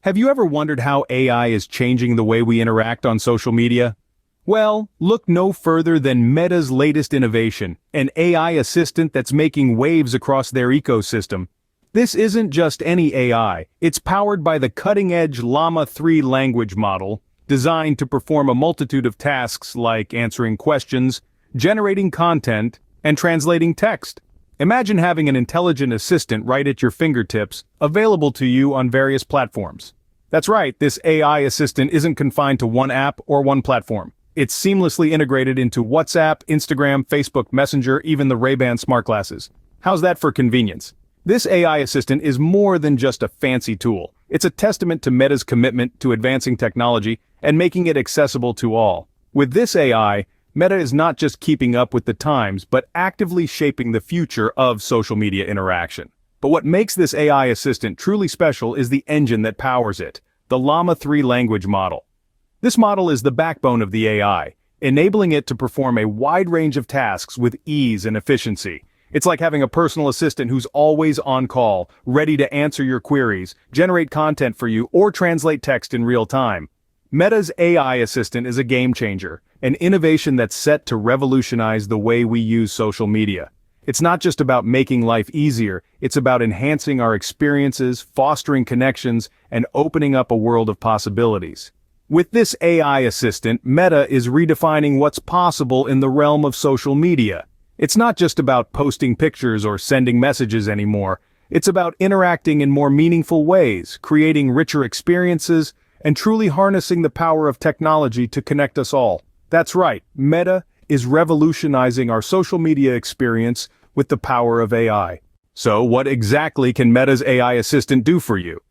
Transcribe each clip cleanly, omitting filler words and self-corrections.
Have you ever wondered how AI is changing the way we interact on social media? Well, look no further than Meta's latest innovation, an AI assistant that's making waves across their ecosystem. This isn't just any AI, it's powered by the cutting-edge Llama 3 language model, designed to perform a multitude of tasks like answering questions, generating content, and translating text. Imagine having an intelligent assistant right at your fingertips, available to you on various platforms. That's right, this AI assistant isn't confined to one app or one platform. It's seamlessly integrated into WhatsApp, Instagram, Facebook Messenger, even the Rayban smart glasses. How's that for convenience? This AI assistant is more than just a fancy tool. It's a testament to Meta's commitment to advancing technology and making it accessible to all. With this AI, Meta is not just keeping up with the times, but actively shaping the future of social media interaction. But what makes this AI assistant truly special is the engine that powers it, the Llama 3 language model. This model is the backbone of the AI, enabling it to perform a wide range of tasks with ease and efficiency. It's like having a personal assistant who's always on call, ready to answer your queries, generate content for you, or translate text in real time. Meta's AI assistant is a game changer, an innovation that's set to revolutionize the way we use social media. It's not just about making life easier, it's about enhancing our experiences, fostering connections, and opening up a world of possibilities. With this AI assistant, Meta is redefining what's possible in the realm of social media. It's not just about posting pictures or sending messages anymore. It's about interacting in more meaningful ways, creating richer experiences, and truly harnessing the power of technology to connect us all. That's right, Meta is revolutionizing our social media experience with the power of AI. So what exactly can Meta's AI assistant do for you?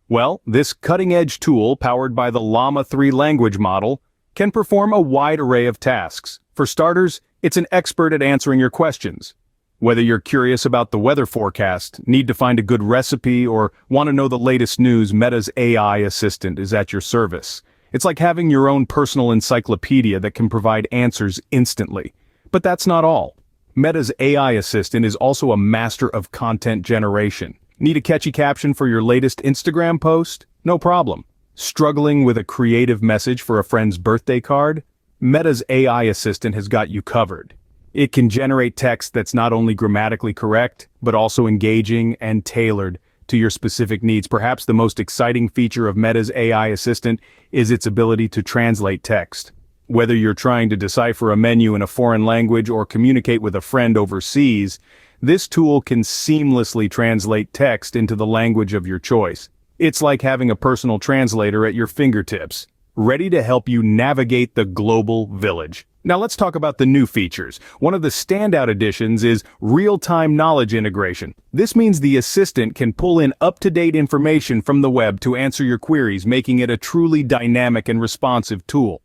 Well, this cutting-edge tool, powered by the Llama 3 language model, can perform a wide array of tasks. For starters, it's an expert at answering your questions. Whether you're curious about the weather forecast, need to find a good recipe, or want to know the latest news, Meta's AI assistant is at your service. It's like having your own personal encyclopedia that can provide answers instantly. But that's not all. Meta's AI assistant is also a master of content generation. Need a catchy caption for your latest Instagram post? No problem. Struggling with a creative message for a friend's birthday card? Meta's AI assistant has got you covered. It can generate text that's not only grammatically correct, but also engaging and tailored to your specific needs. Perhaps the most exciting feature of Meta's AI assistant is its ability to translate text. Whether you're trying to decipher a menu in a foreign language or communicate with a friend overseas, this tool can seamlessly translate text into the language of your choice. It's like having a personal translator at your fingertips, ready to help you navigate the global village. Now let's talk about the new features. One of the standout additions is real-time knowledge integration. This means the assistant can pull in up-to-date information from the web to answer your queries, making it a truly dynamic and responsive tool.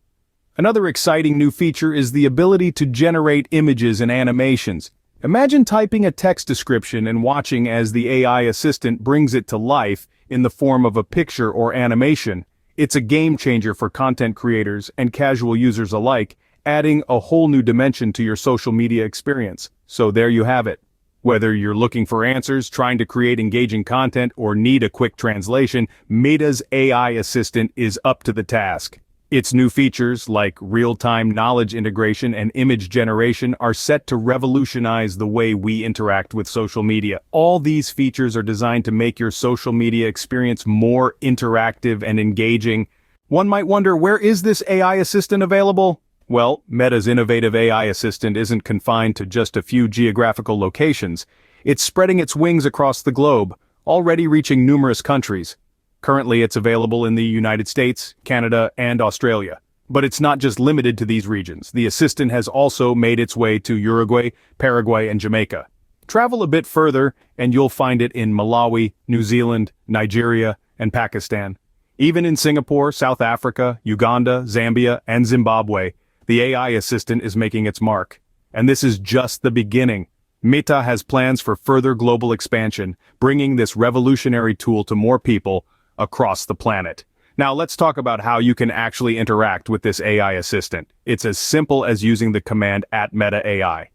Another exciting new feature is the ability to generate images and animations. Imagine typing a text description and watching as the AI assistant brings it to life in the form of a picture or animation. It's a game changer for content creators and casual users alike, adding a whole new dimension to your social media experience. So there you have it. Whether you're looking for answers, trying to create engaging content, or need a quick translation, Meta's AI assistant is up to the task. Its new features, like real-time knowledge integration and image generation, are set to revolutionize the way we interact with social media. All these features are designed to make your social media experience more interactive and engaging. One might wonder, where is this AI assistant available? Well, Meta's innovative AI assistant isn't confined to just a few geographical locations. It's spreading its wings across the globe, already reaching numerous countries. Currently, it's available in the United States, Canada, and Australia. But it's not just limited to these regions. The assistant has also made its way to Uruguay, Paraguay, and Jamaica. Travel a bit further, and you'll find it in Malawi, New Zealand, Nigeria, and Pakistan. Even in Singapore, South Africa, Uganda, Zambia, and Zimbabwe, the AI assistant is making its mark. And this is just the beginning. Meta has plans for further global expansion, bringing this revolutionary tool to more people across the planet. Now let's talk about how you can actually interact with this AI assistant. It's as simple as using the command @MetaAI.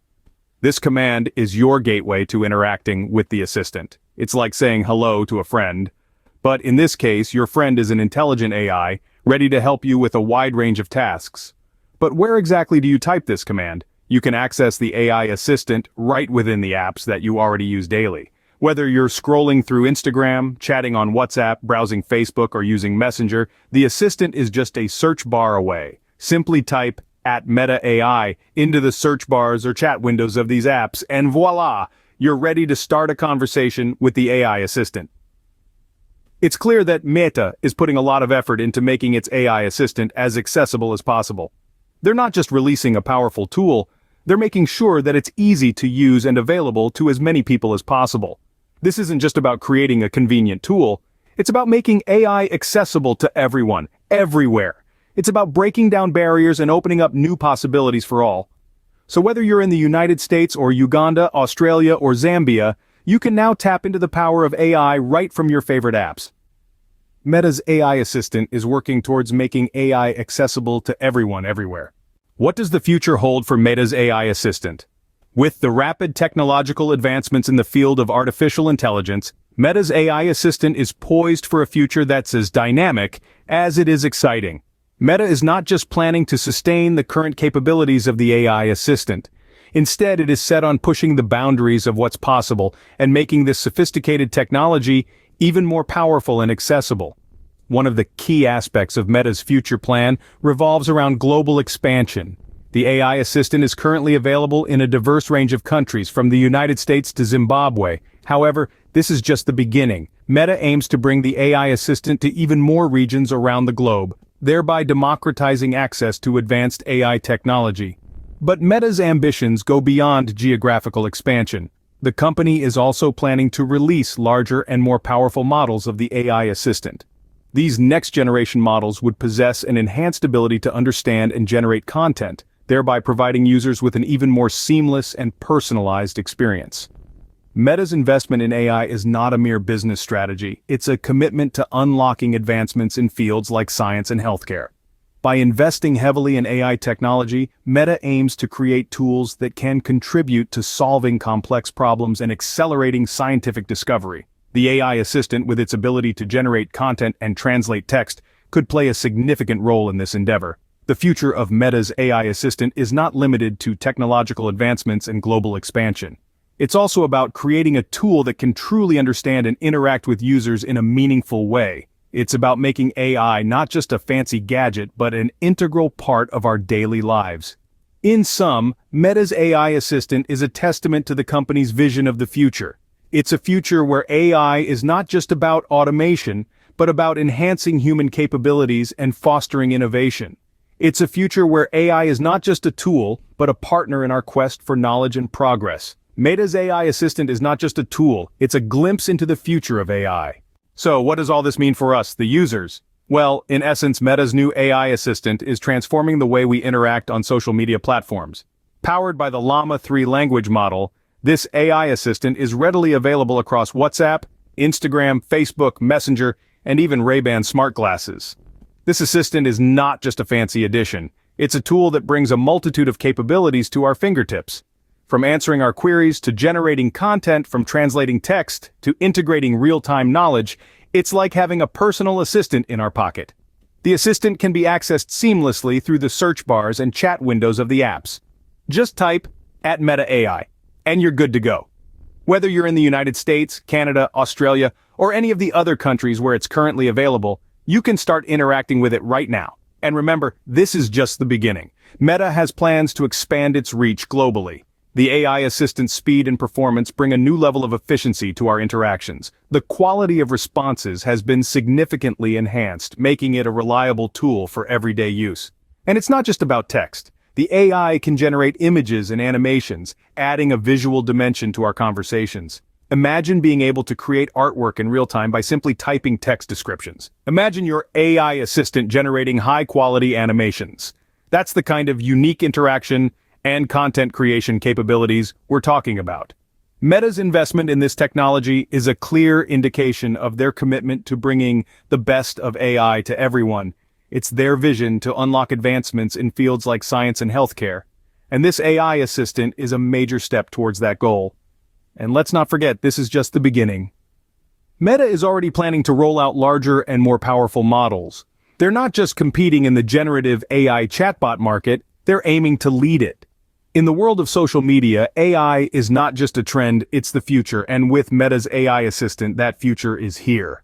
This command is your gateway to interacting with the assistant. It's like saying hello to a friend, But in this case, your friend is an intelligent AI, ready to help you with a wide range of tasks. But where exactly do you type this command? You can access the AI assistant right within the apps that you already use daily. Whether you're scrolling through Instagram, chatting on WhatsApp, browsing Facebook, or using Messenger, the assistant is just a search bar away. Simply type @Meta AI into the search bars or chat windows of these apps, and voila! You're ready to start a conversation with the AI assistant. It's clear that Meta is putting a lot of effort into making its AI assistant as accessible as possible. They're not just releasing a powerful tool, they're making sure that it's easy to use and available to as many people as possible. This isn't just about creating a convenient tool, it's about making AI accessible to everyone, everywhere. It's about breaking down barriers and opening up new possibilities for all. So whether you're in the United States or Uganda, Australia, or Zambia, you can now tap into the power of AI right from your favorite apps. Meta's AI assistant is working towards making AI accessible to everyone everywhere. What does the future hold for Meta's AI assistant? With the rapid technological advancements in the field of artificial intelligence, Meta's AI assistant is poised for a future that's as dynamic as it is exciting. Meta is not just planning to sustain the current capabilities of the AI assistant. Instead, it is set on pushing the boundaries of what's possible and making this sophisticated technology even more powerful and accessible. One of the key aspects of Meta's future plan revolves around global expansion. The AI assistant is currently available in a diverse range of countries, from the United States to Zimbabwe. However, this is just the beginning. Meta aims to bring the AI assistant to even more regions around the globe, thereby democratizing access to advanced AI technology. But Meta's ambitions go beyond geographical expansion. The company is also planning to release larger and more powerful models of the AI assistant. These next-generation models would possess an enhanced ability to understand and generate content, thereby providing users with an even more seamless and personalized experience. Meta's investment in AI is not a mere business strategy, it's a commitment to unlocking advancements in fields like science and healthcare. By investing heavily in AI technology, Meta aims to create tools that can contribute to solving complex problems and accelerating scientific discovery. The AI assistant, with its ability to generate content and translate text, could play a significant role in this endeavor. The future of Meta's AI assistant is not limited to technological advancements and global expansion. It's also about creating a tool that can truly understand and interact with users in a meaningful way. It's about making AI not just a fancy gadget, but an integral part of our daily lives. In sum, Meta's AI assistant is a testament to the company's vision of the future. It's a future where AI is not just about automation, but about enhancing human capabilities and fostering innovation. It's a future where AI is not just a tool, but a partner in our quest for knowledge and progress. Meta's AI assistant is not just a tool, it's a glimpse into the future of AI. So what does all this mean for us, the users? Well, in essence, Meta's new AI assistant is transforming the way we interact on social media platforms. Powered by the Llama 3 language model, this AI assistant is readily available across WhatsApp, Instagram, Facebook, Messenger, and even Rayban smart glasses. This assistant is not just a fancy addition, it's a tool that brings a multitude of capabilities to our fingertips. From answering our queries to generating content, from translating text to integrating real-time knowledge, it's like having a personal assistant in our pocket. The assistant can be accessed seamlessly through the search bars and chat windows of the apps. Just type @Meta AI, and you're good to go. Whether you're in the United States, Canada, Australia, or any of the other countries where it's currently available, you can start interacting with it right now. And remember, this is just the beginning. Meta has plans to expand its reach globally. The AI assistant's speed and performance bring a new level of efficiency to our interactions. The quality of responses has been significantly enhanced, making it a reliable tool for everyday use. And it's not just about text. The AI can generate images and animations, adding a visual dimension to our conversations. Imagine being able to create artwork in real time by simply typing text descriptions. Imagine your AI assistant generating high-quality animations. That's the kind of unique interaction and content creation capabilities we're talking about. Meta's investment in this technology is a clear indication of their commitment to bringing the best of AI to everyone. It's their vision to unlock advancements in fields like science and healthcare. And this AI assistant is a major step towards that goal. And let's not forget, this is just the beginning. Meta is already planning to roll out larger and more powerful models. They're not just competing in the generative AI chatbot market, they're aiming to lead it. In the world of social media, AI is not just a trend, it's the future, and with Meta's AI assistant, that future is here.